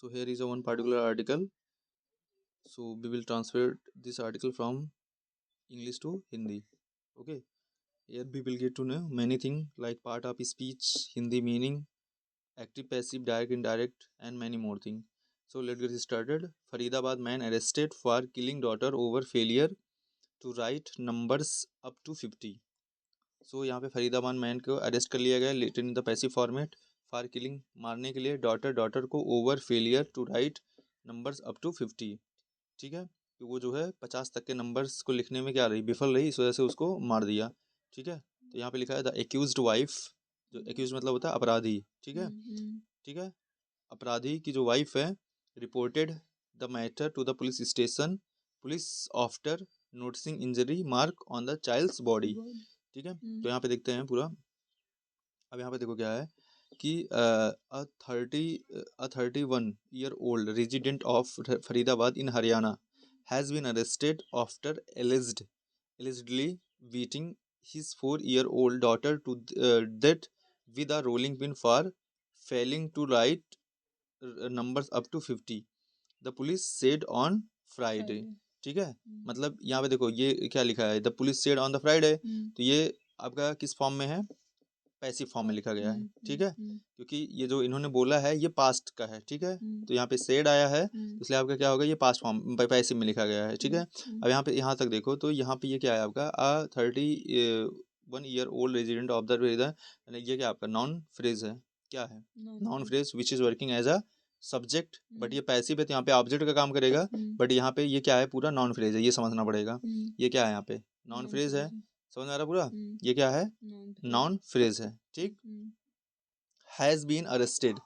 So here is a one particular article. So we will translate this article from English to Hindi. Okay. Here we will get to know many things like part of speech, Hindi meaning, active, passive, direct, indirect, and many more things. So let's get started. Faridabad man arrested for killing daughter over failure to write numbers up to 50. सो यहाँ पे Faridabad man को arrest कर लिया गया little in the passive format for killing, मारने के लिए daughter को over failure to write numbers up to 50. ठीक है, कि वो जो है 50 तक के नंबर्स को लिखने में क्या रही, विफल रही, इस वजह से उसको मार दिया. ठीक है, तो यहाँ पे लिखा है द एक्यूज्ड वाइफ, जो एक्यूज मतलब होता है अपराधी. ठीक है, ठीक है, अपराधी की जो वाइफ है reported the matter to the police station, police after noticing injury mark on the child's body. ठीक है, तो यहाँ पे देखते हैं पूरा. अब यहाँ पे देखो क्या है कि अ 31-year-old resident of Faridabad in Haryana has been arrested after allegedly beating his 4-year-old daughter to death with a rolling pin for failing to write numbers up to 50. The police said on Friday. ठीक है, मतलब यहाँ पे देखो ये क्या लिखा है, the police said on the Friday, तो ये आपका किस फॉर्म में है, पैसिव फॉर्म में लिखा गया है. ठीक है, क्योंकि ये जो इन्होंने बोला है ये पास्ट का है. ठीक है, तो यहाँ पे सेड आया है, इसलिए आपका क्या होगा, ये पास्ट फॉर्म पैसिव में लिखा गया है. ठीक है, अब यहाँ पे यहाँ तक देखो तो यहाँ पे ये क्या है आपका 31-year-old रेजिडेंट ऑफ द, ये क्या आपका नाउन फ्रेज है. क्या है, noun phrase which is working as a subject, but ये पैसिव है तो यहाँ पे ऑब्जेक्ट का काम करेगा, बट यहाँ पे ये क्या है, पूरा नाउन फ्रेज है, ये समझना पड़ेगा. ये क्या है, यहाँ पे नाउन फ्रेज है, समझ में आ रहा पूरा, ये क्या है, नाउन फ्रेज है. ठीक, हैज बीन अरेस्टेड,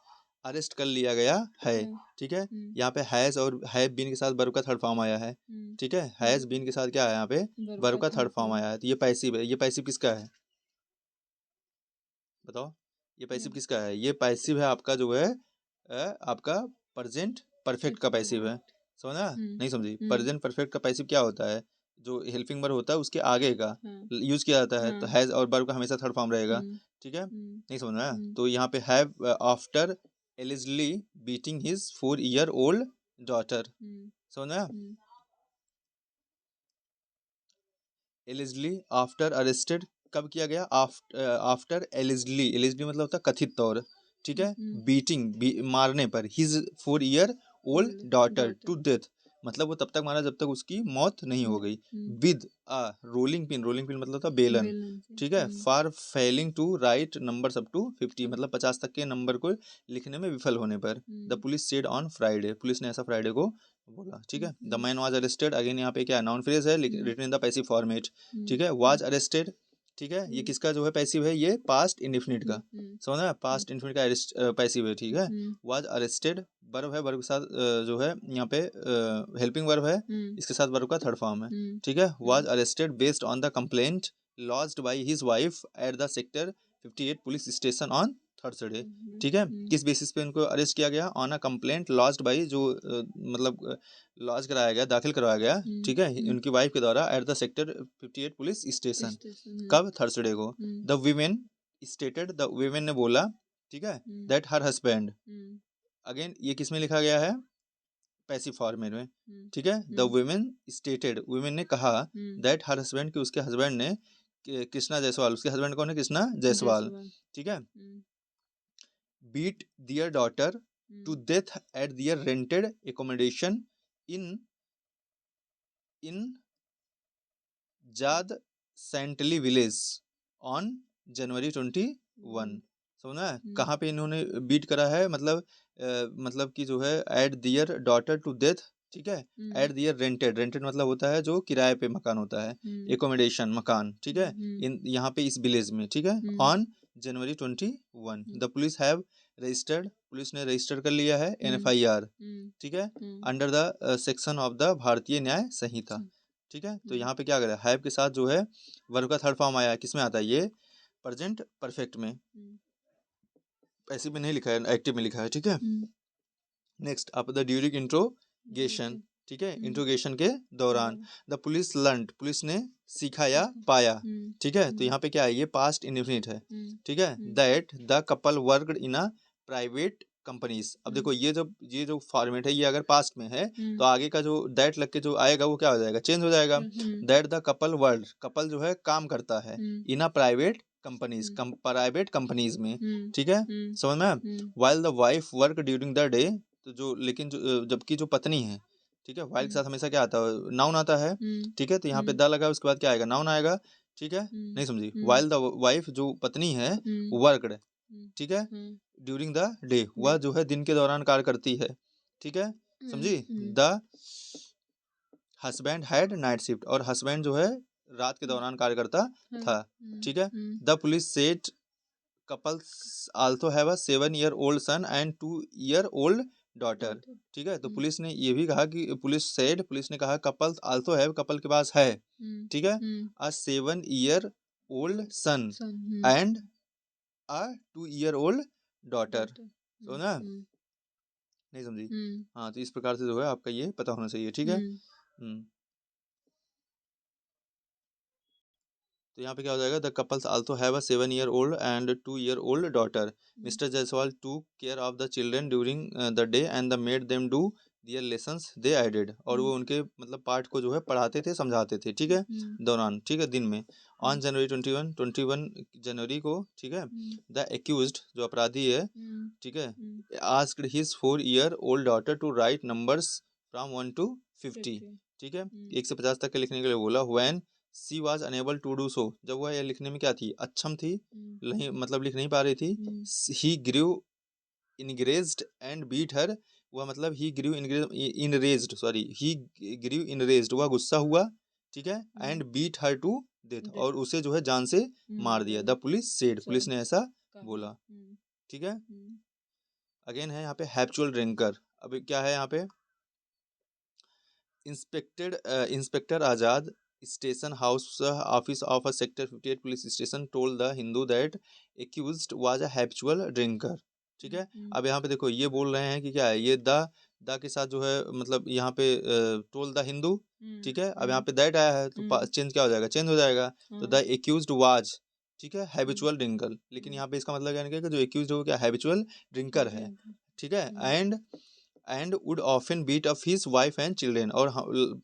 अरेस्ट कर लिया गया है. ठीक है, यहाँ पे हैज और हैव बीन के साथ वर्ब का थर्ड फॉर्म आया है. ठीक है, हैज बीन के साथ क्या है, यहाँ पे वर्ब का थर्ड फॉर्म आया है, तो ये पैसिव है. ये पैसिव किसका है, बताओ, ये पैसिव किसका है, ये पैसिव है आपका जो है आपका प्रेजेंट परफेक्ट का पैसिव है. समझा, नहीं समझी, प्रेजेंट परफेक्ट का पैसिव क्या होता है, जो हेल्पिंग वर्ब होता है उसके आगे का यूज किया जाता है, तो हैज और वर्ब का हमेशा थर्ड फॉर्म रहेगा. ठीक है, नहीं समझ रहा है, तो यहाँ पे have after eligibly beating his 4-year-old daughter. समझ रहा, एलिजिबली आफ्टर अरेस्टेड कब किया गया, आफ्टर एलिजिबली मतलब होता है कथित तौर. ठीक है, बीटिंग मारने पर, his 4-year-old daughter to death मतलब वो तब तक मारा जब तक उसकी मौत नहीं हो गई. With a rolling pin, rolling pin मतलब था बेलन. ठीक है, for failing to write numbers up to 50 मतलब 50 तक के नंबर को लिखने में विफल होने पर. The police said on Friday, police ने ऐसा फ्राइडे को बोला. ठीक है, the man was arrested, again यहाँ पे क्या नाउन फ्रेज है written in the passive format. ठीक है, वाज अरेस्टेड. ठीक है, ये किसका जो है पैसिव है, ये पास्ट इंडेफिनिट का. समझना, पास्ट इंडेफिनिट का पैसिव है. ठीक है, वाज अरेस्टेड वर्ब है, वर्ब के साथ जो है यहाँ पे हेल्पिंग वर्ब है, इसके साथ वर्ब का थर्ड फॉर्म है. ठीक है, was arrested based on the complaint lodged by his wife at the sector 58 police station on Thursday. ठीक है, किस बेसिस पे उनको अरेस्ट किया गया, on a complaint lodged by, जो मतलब लॉज कराया गया, दाखिल करवाया गया. ठीक है, उनकी वाइफ के द्वारा eight the sector 58 police station. कब, थर्सडे को. The women stated, the women ने बोला. ठीक है, दैट हर हस्बैंड, अगेन ये किस में लिखा गया है, पैसिव फॉर्मेट में. ठीक है, द वीमेन स्टेटेड, वीमेन ने कहा, दैट हर हस्बैंड, कि उसके हस्बैंड ने, कृष्णा जायसवाल, उसके हस्बैंड कौन है, कृष्णा जायसवाल. ठीक है, beat their daughter to death at their rented accommodation in Jad Santali village on January 21. समझना है, कहाँ पे इन्होंने बीट करा है, मतलब कि जो है at their daughter to death. ठीक है, एट दियर रेंटेड, रेंटेड मतलब होता है जो किराए पे मकान होता है, एकोमोडेशन मकान. ठीक है, इन यहाँ पे इस विलेज में. ठीक है, on January 21 the police have registered, police ने रजिस्टर कर लिया है NFIR. ठीक है, under the section of the भारतीय न्याय संहिता. ठीक है, तो यहाँ पे क्या करें, हैव के साथ जो है वर्ब का थर्ड फॉर्म आया है, किसमें आता है, ये प्रेजेंट परफेक्ट में, पैसिव में नहीं लिखा है, एक्टिव में लिखा है. ठीक है, नेक्स्ट आप द ड्यूरिंग इंट्रोगेशन. ठीक है, इंट्रोगेशन के दौरान, द पुलिस लर्नड, पुलिस ने सीखा या पाया. ठीक है, तो यहाँ पे क्या है, ये पास्ट इंडेफिनिट है. ठीक है, that the couple worked in a private companies. अब देखो ये जो फॉर्मेट है ये अगर पास्ट में है तो आगे का जो दैट लग के जो आएगा वो क्या हो जाएगा, चेंज हो जाएगा। That the couple world, couple जो है काम करता है in a private companies, private companies में, ठीक है, समझ में। While the wife work during the day, तो जो लेकिन जो जबकि जो पत्नी है, ठीक है, वाइल के साथ हमेशा क्या आता है, नाउन आता है, ठीक है, तो यहाँ पे द लगा उसके बाद क्या आएगा, नाउन आएगा, ठीक है, नहीं समझी। वाइल द वाइफ जो पत्नी है वर्कड, ठीक है, ड्यूरिंग द डे, वह जो है दिन के दौरान कार्य करती है, ठीक है, समझी। The husband had night shift, और हस्बैंड जो है रात के दौरान कार्य करता था, ठीक है। The police said couples also have a 7 year old son and 2 year old daughter, ठीक है, तो पुलिस ने ये भी कहा कि पुलिस ने कहा कपल्स आल्सो हैव, कपल के पास है, ठीक है, a 7 year old son and a 2 year old daughter, तो ना, नहीं समझी। हाँ, तो इस प्रकार से जो है आपका ये पता होना चाहिए, ठीक है। तो यहाँ पे क्या हो जाएगा, the couples also have a 7 year old and 2 year old daughter. Mister Jaiswal to care of the children during the day and the maid them do their lessons they aided, और वो उनके मतलब पाठ को जो है पढ़ाते थे, समझाते थे, ठीक है, दौरान, ठीक है, दिन में। ऑन जनवरी 21 जनवरी को, ठीक है, द एक्यूज्ड जो अपराधी है, ठीक है, asked his 4 year old daughter to write numbers from 1 to 50, ठीक है, 1 से 50 तक के लिखने के लिए बोला। When she was unable to do so, जब वह यह लिखने में क्या थी, अक्षम थी, नहीं मतलब लिख नहीं पा रही थी। ही ग्रू इनग्रेज्ड एंड बीट हर, वह मतलब ही ग्रू इनरेज्ड, सॉरी, ही ग्रू इनरेज्ड, वह गुस्सा हुआ, ठीक है, and beat her to death, और उसे जो है जान से मार दिया। द पुलिस सेड, पुलिस ने ऐसा बोला, ठीक है। अगेन है यहाँ पे हैप्चुअल ड्रिंकर। अब क्या है यहाँ पे, inspector Azad station house office of a sector 58 police station told the Hindu that accused was a habitual drinker, ठीक है। अब यहाँ पे देखो ये बोल रहे हैं कि क्या है, ये द के साथ जो है मतलब यहाँ पे टोल द हिंदू, ठीक है। अब यहाँ पे दैट आया है तो चेंज क्या हो जाएगा, चेंज हो जाएगा, तो द एक्यूज्ड वाज, ठीक है, हैबिचुअल ड्रिंकर, लेकिन यहाँ पे इसका मतलब क्या है कि जो एक्यूज्ड हो क्या हैबिचुअल ड्रिंकर है, ठीक है। And would often beat up his wife and children, और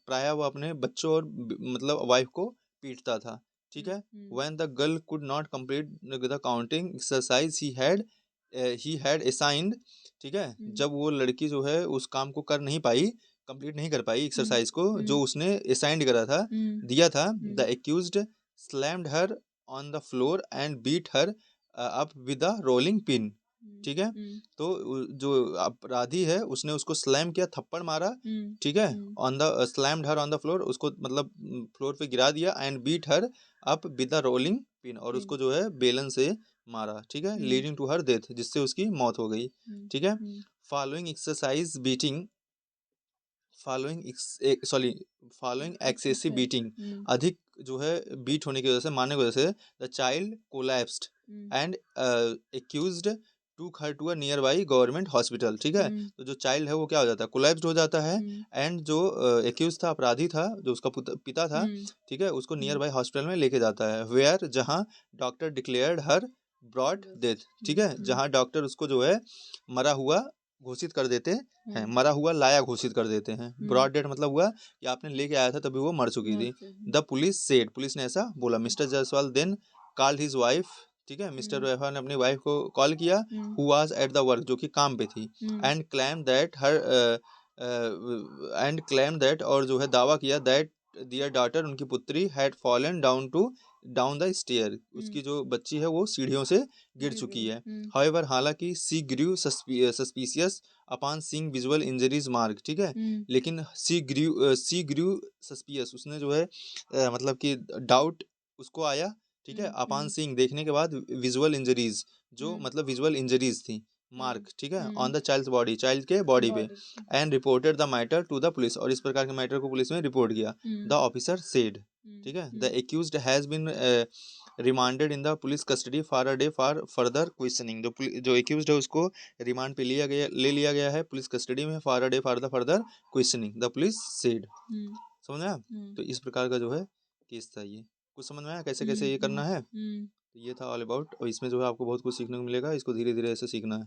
प्राय वो अपने बच्चों और मतलब वाइफ को पीटता था, ठीक है। When the girl could not complete the counting exercise he had assigned, ठीक है, जब वो लड़की जो है उस काम को कर नहीं पाई, कंप्लीट नहीं कर पाई एक्सरसाइज को जो उसने असाइंड करा था, दिया था, the accused slammed her on the floor and beat her up with a rolling pin, ठीक है। तो जो अपराधी है उसने उसको स्लैम किया, थप्पड़ मारा, ठीक है, on the slammed her on the floor, उसको मतलब फ्लोर पे गिरा दिया, and beat her up with the rolling pin, और उसको जो है बेलन से मारा, ठीक है, लीडिंग टू हर डेथ, जिससे उसकी मौत हो गई, ठीक है। Following exercise beating, following excessive beating, अधिक जो है बीट होने की वजह से, मारने की वजह से, the child collapsed and accused took her to a nearby government hospital, ठीक है। तो जो चाइल्ड है वो क्या हो जाता है, कोलैप्स्ड हो जाता है, एंड जो एक्यूज था, अपराधी था, जो उसका पिता था, ठीक है, उसको नियर बाई हॉस्पिटल में लेके जाता है, वेयर जहाँ डॉक्टर डिक्लेयर्ड हर ब्रॉड डेथ, ठीक है, जहाँ डॉक्टर उसको जो है मरा हुआ घोषित कर देते हैं, मरा हुआ लाया घोषित कर देते हैं। ब्रॉड डेट मतलब हुआ कि आपने लेके आया था तभी वो मर चुकी थी। द पुलिस सेड, पुलिस ने ऐसा बोला। Mister Jaiswal then called his wife, ठीक है, मिस्टर जायसवाल ने अपनी वाइफ को कॉल किया, who was at the work, जो कि काम पे थी, एंड क्लेम दैट और जो है दावा किया, दैट दियर डॉटर, उनकी पुत्री, had fallen down the stair, उसकी जो बच्ची है वो सीढ़ियों से गिर चुकी है। हाउएवर, हालांकि she grew suspicious upon seeing visual injuries mark, ठीक है, लेकिन सी ग्रू सस्पिशियस, उसने जो है मतलब कि डाउट उसको आया, ठीक है, अपॉन सीइंग, देखने के बाद, विजुअल इंजरीज, जो मतलब विजुअल इंजरीज थी, मार्क, ठीक है, on the child's body, child के बॉडी पे, and reported the matter to the police, और इस प्रकार के मैटर को पुलिस में रिपोर्ट किया। द ऑफिसर सेड, ठीक है, the accused has been remanded in the police custody for a day for further questioning, जो एक्यूज्ड है उसको रिमांड पे ले लिया गया है पुलिस कस्टडी में, for a day for the further questioning, the police said. समझ में आया? तो इस प्रकार का जो है केस था ये। कुछ समझ में आया कैसे कैसे ये करना है? तो ये था ऑल अबाउट, और इसमें जो है आपको बहुत कुछ सीखने को मिलेगा, इसको धीरे धीरे ऐसे सीखना है।